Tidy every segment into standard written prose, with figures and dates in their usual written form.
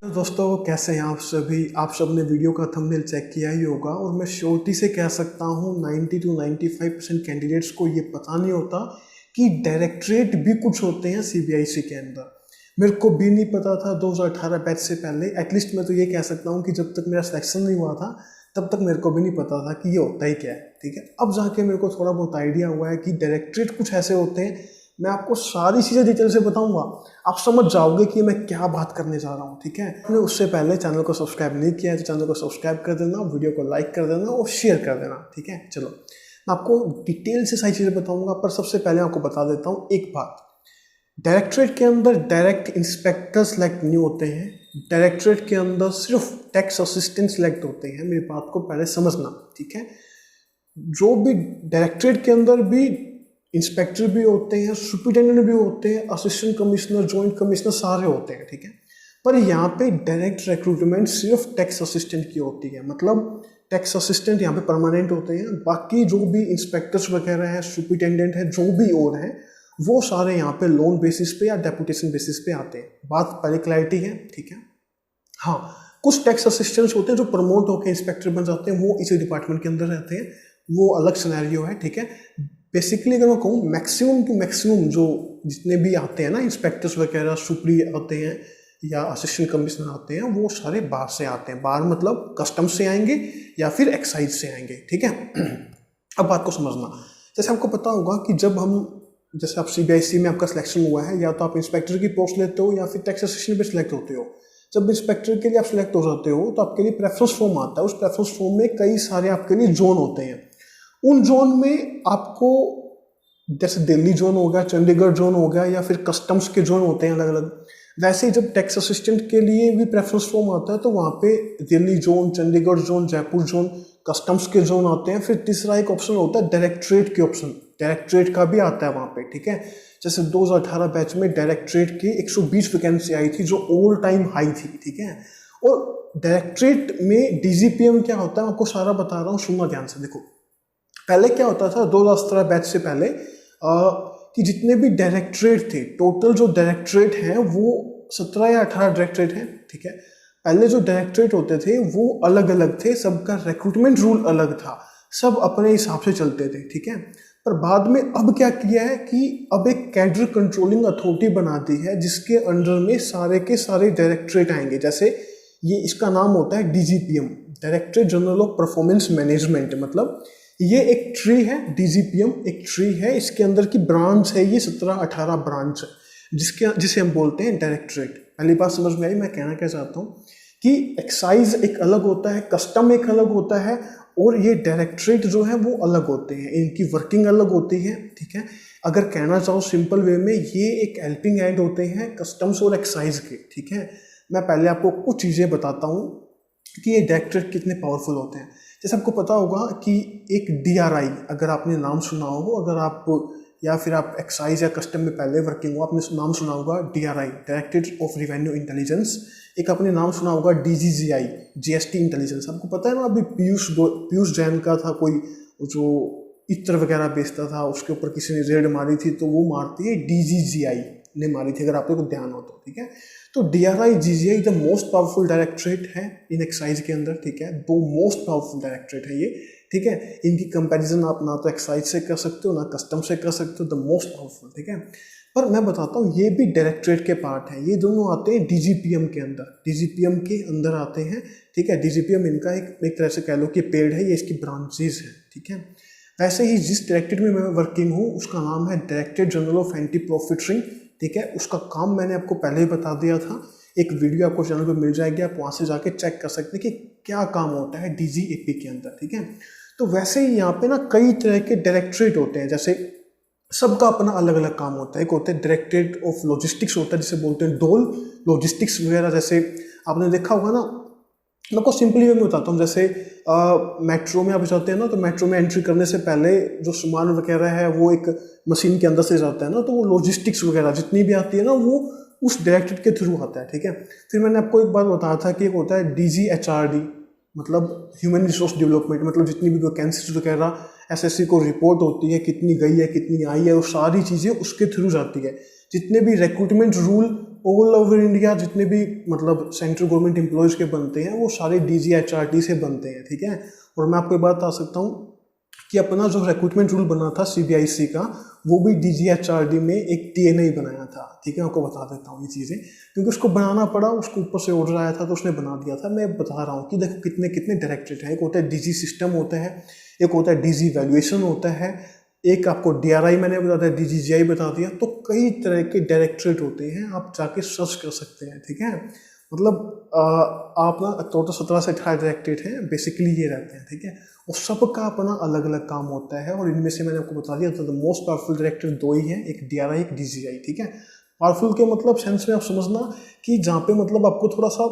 दोस्तों कैसे हैं आप सब ने वीडियो का थंबनेल चेक किया ही होगा और मैं श्योरिटी से कह सकता हूँ 90 to 95% कैंडिडेट्स को ये पता नहीं होता कि डायरेक्टरेट भी कुछ होते हैं सीबीआईसी के अंदर। मेरे को भी नहीं पता था 2018 बैच से पहले। एटलीस्ट मैं तो ये कह सकता हूँ कि जब तक मेरा सिलेक्शन नहीं हुआ था तब तक मेरे को भी नहीं पता था कि ये होता ही क्या है। ठीक है, अब जाके मेरे को थोड़ा बहुत आइडिया हुआ है कि डायरेक्टरेट कुछ ऐसे होते हैं। मैं आपको सारी चीज़ें डिटेल से बताऊंगा, आप समझ जाओगे कि मैं क्या बात करने जा रहा हूँ। ठीक है, मैंने उससे पहले चैनल को सब्सक्राइब नहीं किया है तो चैनल को सब्सक्राइब कर देना, वीडियो को लाइक कर देना और शेयर कर देना। ठीक है, चलो मैं आपको डिटेल से सारी चीज़ें बताऊंगा, पर सबसे पहले आपको बता देता हूँ एक बात। डायरेक्टरेट के अंदर डायरेक्ट इंस्पेक्टर सेलेक्ट नहीं होते हैं, डायरेक्टरेट के अंदर सिर्फ टैक्स असिस्टेंट सेलेक्ट होते हैं। मेरी बात को पहले समझना। ठीक है, जो भी डायरेक्टरेट के अंदर भी इंस्पेक्टर भी होते हैं, सुपरिटेंडेंट भी होते हैं, असिस्टेंट कमिश्नर, जॉइंट कमिश्नर सारे होते हैं। ठीक है, पर यहाँ पे डायरेक्ट रिक्रूटमेंट सिर्फ टैक्स असिस्टेंट की होती है। मतलब टैक्स असिस्टेंट यहाँ पे परमानेंट होते हैं, बाकी जो भी इंस्पेक्टर्स वगैरह हैं, सुपरिटेंडेंट है, जो भी और हैं, वो सारे यहाँ पे लोन बेसिस पे या डेपुटेशन बेसिस पे आते हैं। बात पहले क्लैरिटी है। ठीक है, हाँ, कुछ टैक्स असिस्टेंट्स होते हैं जो प्रमोट होकर इंस्पेक्टर बन जाते हैं, वो इसी डिपार्टमेंट के अंदर रहते हैं, वो अलग सिनेरियो है। ठीक है, बेसिकली अगर मैं कहूँ मैक्सिमम टू मैक्सिमम जो जितने भी आते हैं ना, इंस्पेक्टर्स वगैरह, सुपरी आते हैं या असिस्टेंट कमिश्नर आते हैं, वो सारे बाहर से आते हैं। बाहर मतलब कस्टम्स से आएंगे या फिर एक्साइज से आएंगे। ठीक है, अब बात को समझना। जैसे आपको पता होगा कि जैसे आप सीबीआईसी में आपका सिलेक्शन हुआ है, या तो आप इंस्पेक्टर की पोस्ट लेते हो या फिर टैक्स असिस्टेंट पे सिलेक्ट होते हो। जब इंस्पेक्टर के लिए आप सिलेक्ट हो जाते हो तो आपके लिए प्रेफरेंस फॉर्म आता है। उस प्रेफरेंस फॉर्म में कई सारे आपके लिए जोन होते हैं। उन जोन में आपको जैसे दिल्ली जोन हो गया, चंडीगढ़ जोन हो गया, या फिर कस्टम्स के जोन होते हैं अलग अलग। वैसे ही जब टैक्स असिस्टेंट के लिए भी प्रेफरेंस फॉर्म आता है तो वहाँ पे Delhi zone, Chandigarh zone, Jaipur zone, customs के जोन आते हैं। फिर तीसरा एक ऑप्शन होता है डायरेक्टरेट के ऑप्शन, डायरेक्टरेट का भी आता है वहाँ पे। ठीक है, जैसे 2018 बैच में डायरेक्टरेट की 120 वैकेंसी आई थी, जो ऑल टाइम हाई थी। ठीक है, और डायरेक्टरेट में डीजीपीएम क्या होता है आपको सारा बता रहा हूँ, सुनना ध्यान से। देखो, पहले क्या होता था 2017 बैच से पहले कि जितने भी डायरेक्टरेट थे, टोटल जो डायरेक्टरेट हैं वो 17 या 18 डायरेक्टरेट हैं। ठीक है, पहले जो डायरेक्टरेट होते थे वो अलग अलग थे, सबका रिक्रूटमेंट रूल अलग था, सब अपने हिसाब से चलते थे। ठीक है, पर बाद में अब क्या किया है कि अब एक कैडर कंट्रोलिंग अथॉरिटी बना दी है, जिसके अंडर में सारे के सारे डायरेक्टरेट आएंगे। जैसे ये इसका नाम होता है DGPM, directorate general of performance management. मतलब ये एक ट्री है, डीजीपीएम एक ट्री है, इसके अंदर की ब्रांच है ये 17-18 ब्रांच है, जिसे हम बोलते हैं डायरेक्टरेट। पहली बात समझ में आई मैं कहना क्या चाहता हूँ कि एक्साइज एक अलग होता है, कस्टम एक अलग होता है, और ये डायरेक्टरेट जो है वो अलग होते हैं, इनकी वर्किंग अलग होती है। ठीक है, अगर कहना चाहो सिंपल वे में, ये एक हेल्पिंग हैंड होते हैं कस्टम्स और एक्साइज के। ठीक है, मैं पहले आपको कुछ चीज़ें बताता हूँ कि ये डायरेक्टरेट कितने पावरफुल होते हैं। जैसे आपको पता होगा कि एक डीआरआई, अगर आपने नाम सुना हो, अगर आप या फिर आप एक्साइज या कस्टम में पहले वर्किंग हो, आपने नाम सुना होगा DRI, directorate of revenue intelligence. एक आपने नाम सुना होगा डीजीजीआई, जीएसटी इंटेलिजेंस। आपको पता है ना, अभी पीयूष जैन का था कोई जो इत्र वगैरह बेचता था, उसके ऊपर किसी ने रेड मारी थी, तो वो मारती है डीजीजीआई ने मारी थी, अगर आप लोग को ध्यान हो तो। ठीक है, तो DRI GGI the most powerful directorate है इन एक्साइज के अंदर। ठीक है, दो मोस्ट पावरफुल डायरेक्टरेट है ये। ठीक है, इनकी कंपैरिजन आप ना तो एक्साइज से कर सकते हो ना कस्टम से कर सकते हो, द मोस्ट पावरफुल। ठीक है, पर मैं बताता हूँ ये भी डायरेक्टरेट के पार्ट है। ये दोनों आते हैं डीजीपीएम के अंदर, डीजीपीएम के अंदर आते हैं। ठीक है, डीजीपीएम इनका एक तरह से कह लो कि पेड़ है, ये इसकी ब्रांचेज है। ठीक है, वैसे ही जिस डायरेक्टरेट में मैं वर्किंग हूँ उसका नाम है directorate general of anti profiteering. ठीक है, उसका काम मैंने आपको पहले ही बता दिया था, एक वीडियो आपको चैनल पे मिल जाएगी, आप वहाँ से जाके चेक कर सकते हैं कि क्या काम होता है डीजीएपी के अंदर। ठीक है, तो वैसे ही यहाँ पे ना कई तरह के डायरेक्टरेट होते हैं, जैसे सबका अपना अलग अलग काम होता है। एक होता है डायरेक्टरेट ऑफ लॉजिस्टिक्स होता है, जिसे बोलते हैं डोल लॉजिस्टिक्स वगैरह। जैसे आपने देखा होगा ना, मैं आपको सिंपली वे में बताता हूँ। जैसे मेट्रो में आप जाते हैं ना, तो मेट्रो में एंट्री करने से पहले जो सामान वगैरह है वो एक मशीन के अंदर से जाता है ना, तो वो लॉजिस्टिक्स वगैरह जितनी भी आती है ना, वो उस डायरेक्टरेट के थ्रू आता है। ठीक है, फिर मैंने आपको एक बात बताया था कि एक होता है डीजीएचआरडी, मतलब ह्यूमन रिसोर्स डेवलपमेंट। मतलब जितनी भी वैकेंसीज वगैरह एसएससी को रिपोर्ट होती है, कितनी गई है कितनी आई है, वो सारी चीज़ें उसके थ्रू जाती है। जितने भी recruitment rule all over India जितने भी मतलब सेंट्रल गवर्नमेंट एम्प्लॉयज़ के बनते हैं वो सारे DGHRT से बनते हैं, ठीक है। और मैं आपको बात बता सकता हूँ कि अपना जो रिक्रूटमेंट रूल बना था CBIC का, वो भी DGHRD में एक TNA ही बनाया था, ठीक है। आपको बता देता हूँ ये चीज़ें, क्योंकि उसको बनाना पड़ा, उसको ऊपर से ऑर्डर आया था तो उसने बना दिया था। मैं बता रहा हूँ कि देखो कितने कितने डायरेक्टरेट हैं। एक होता है DG सिस्टम होता है, एक होता है DG वैल्यूएशन होता है, एक आपको DRI मैंने बता दिया, DGGI बता दिया। तो कई तरह के डायरेक्टरेट होते हैं, आप जाके सर्च कर सकते हैं, ठीक है। मतलब आप ना टोटल 17 से 18 डायरेक्टरेट हैं, बेसिकली ये रहते हैं, ठीक है। और सबका अपना अलग अलग काम होता है, और इनमें से मैंने आपको बता दिया तो मोस्ट पावरफुल डायरेक्टर दो ही हैं, एक DRI एक DGI, ठीक है। पावरफुल के मतलब सेंस में आप समझना कि जहाँ पे मतलब आपको थोड़ा सा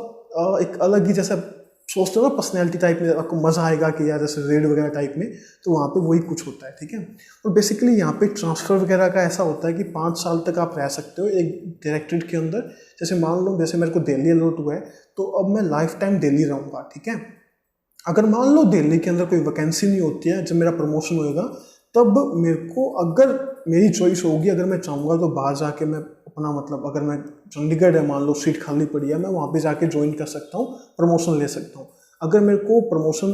एक अलग ही जैसा सोचते हो ना, पर्सनैलिटी टाइप में आपको मज़ा आएगा कि यार जैसे रेड वगैरह टाइप में, तो वहाँ पे वही कुछ होता है, ठीक है। और बेसिकली यहाँ पे ट्रांसफ़र वगैरह का ऐसा होता है कि 5 साल तक आप रह सकते हो एक डायरेक्टरेट के अंदर। जैसे मान लो जैसे मेरे को दिल्ली अलॉट हुआ है, तो अब मैं लाइफ टाइम दिल्ली रहूँगा, ठीक है। अगर मान लो दिल्ली के अंदर कोई वैकेंसी नहीं होती है, जब मेरा प्रमोशन होएगा तब मेरे को, अगर मेरी चॉइस होगी, अगर मैं चाहूँगा तो बाहर जाके मैं अपना मतलब, अगर मैं चंडीगढ़ है मान लो, सीट खाली पड़ी है, मैं वहाँ पे जाके ज्वाइन कर सकता हूँ, प्रमोशन ले सकता हूँ। अगर मेरे को प्रमोशन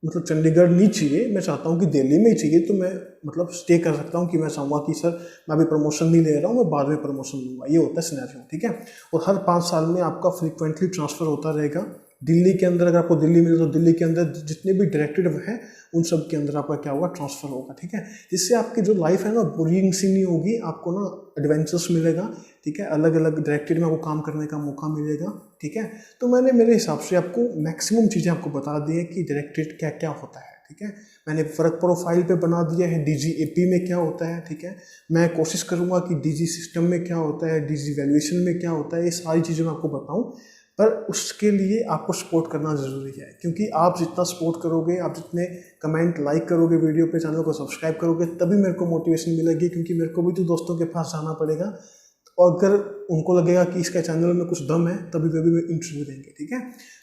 मतलब चंडीगढ़ नहीं चाहिए, मैं चाहता हूँ कि दिल्ली में ही चाहिए, तो मैं मतलब स्टे कर सकता हूँ कि मैं चाहूँगा कि सर मैं अभी प्रमोशन नहीं ले रहा हूँ, मैं बाद में प्रमोशन लूँगा। ये होता है सिनेरियो, ठीक है। और हर 5 साल में आपका फ्रीक्वेंटली ट्रांसफ़र होता रहेगा। दिल्ली के अंदर अगर आपको दिल्ली मिले तो दिल्ली के अंदर जितने भी डायरेक्टरेट हैं उन सब के अंदर आपका क्या होगा, ट्रांसफ़र होगा, ठीक है। जिससे आपकी जो लाइफ है ना बोरिंग सी नहीं होगी, आपको ना एडवेंचर्स मिलेगा, ठीक है। अलग अलग डायरेक्टरेट में आपको काम करने का मौका मिलेगा, ठीक है। तो मैंने मेरे हिसाब से आपको मैक्सिमम चीज़ें आपको बता दी है कि डायरेक्टरेट क्या क्या होता है, ठीक है। मैंने वर्क प्रोफाइल पे बना दिया है DGAP में क्या होता है, ठीक है। मैं कोशिश करूँगा कि DG सिस्टम में क्या होता है, DG वैल्यूएशन में क्या होता है, ये सारी चीज़ें मैं आपको बताऊँ। पर उसके लिए आपको सपोर्ट करना ज़रूरी है, क्योंकि आप जितना सपोर्ट करोगे, आप जितने कमेंट लाइक करोगे वीडियो पे, चैनल को सब्सक्राइब करोगे, तभी मेरे को मोटिवेशन मिलेगी। क्योंकि मेरे को भी तो दोस्तों के पास जाना पड़ेगा, और अगर उनको लगेगा कि इसका चैनल में कुछ दम है, तभी वे भी इंटरव्यू देंगे, ठीक है।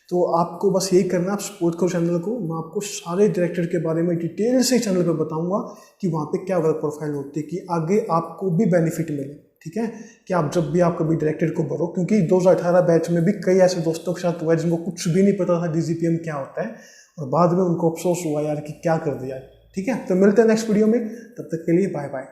तो आपको बस यही करना, आप सपोर्ट करो चैनल को। मैं आपको सारे डायरेक्टर के बारे में डिटेल से चैनल पर बताऊँगा कि वहाँ पर क्या वर्क प्रोफाइल होती है, कि आगे आपको भी बेनिफिट मिले, ठीक है। कि आप जब भी आप कभी डायरेक्टरेट को भरो, क्योंकि 2018 बैच में भी कई ऐसे दोस्तों के साथ हुआ है जिनको कुछ भी नहीं पता था DGPM क्या होता है, और बाद में उनको अफसोस हुआ यार कि क्या कर दिया, ठीक है। तो मिलते हैं नेक्स्ट वीडियो में, तब तक के लिए बाय बाय।